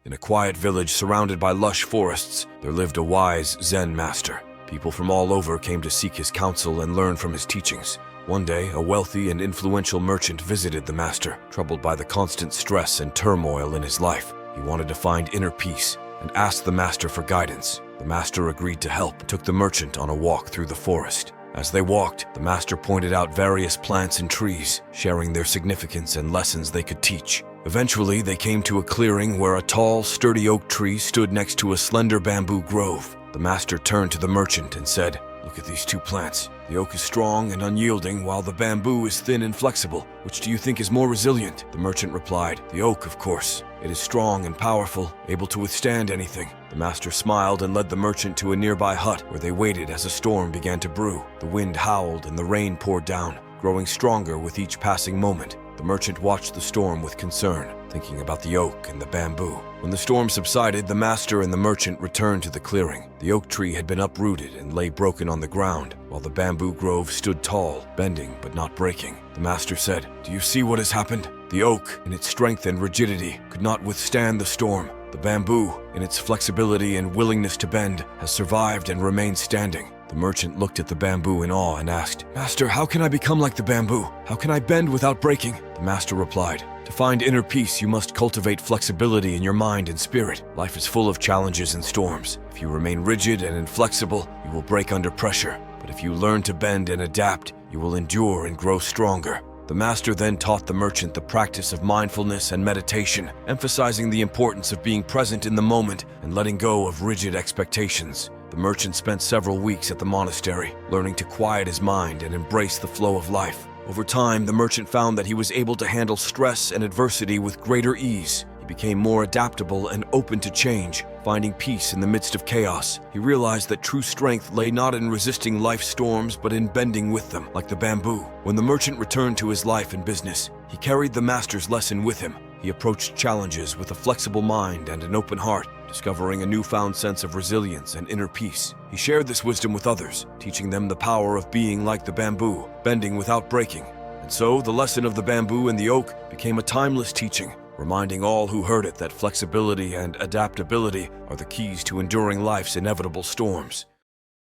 In a quiet village surrounded by lush forests, there lived a wise Zen master. People from all over came to seek his counsel and learn from his teachings. One day, a wealthy and influential merchant visited the master, troubled by the constant stress and turmoil in his life. He wanted to find inner peace and asked the master for guidance. The master agreed to help and took the merchant on a walk through the forest. As they walked, the master pointed out various plants and trees, sharing their significance and lessons they could teach. Eventually, they came to a clearing where a tall, sturdy oak tree stood next to a slender bamboo grove. The master turned to the merchant and said, "Look at these two plants. The oak is strong and unyielding, while the bamboo is thin and flexible. Which do you think is more resilient?" The merchant replied, "The oak, of course. It is strong and powerful, able to withstand anything." The master smiled and led the merchant to a nearby hut where they waited as a storm began to brew. The wind howled and the rain poured down, growing stronger with each passing moment. The merchant watched the storm with concern, thinking about the oak and the bamboo. When the storm subsided, the master and the merchant returned to the clearing. The oak tree had been uprooted and lay broken on the ground, while the bamboo grove stood tall, bending but not breaking. The master said, "Do you see what has happened? The oak, in its strength and rigidity, could not withstand the storm. The bamboo, in its flexibility and willingness to bend, has survived and remained standing." The merchant looked at the bamboo in awe and asked, "Master, how can I become like the bamboo? How can I bend without breaking?" The master replied, "To find inner peace, you must cultivate flexibility in your mind and spirit. Life is full of challenges and storms. If you remain rigid and inflexible, you will break under pressure. But if you learn to bend and adapt, you will endure and grow stronger." The master then taught the merchant the practice of mindfulness and meditation, emphasizing the importance of being present in the moment and letting go of rigid expectations. The merchant spent several weeks at the monastery, learning to quiet his mind and embrace the flow of life. Over time, the merchant found that he was able to handle stress and adversity with greater ease. He became more adaptable and open to change, finding peace in the midst of chaos. He realized that true strength lay not in resisting life's storms, but in bending with them, like the bamboo. When the merchant returned to his life and business, he carried the master's lesson with him. He approached challenges with a flexible mind and an open heart, discovering a newfound sense of resilience and inner peace. He shared this wisdom with others, teaching them the power of being like the bamboo, bending without breaking. And so, the lesson of the bamboo and the oak became a timeless teaching, reminding all who heard it that flexibility and adaptability are the keys to enduring life's inevitable storms.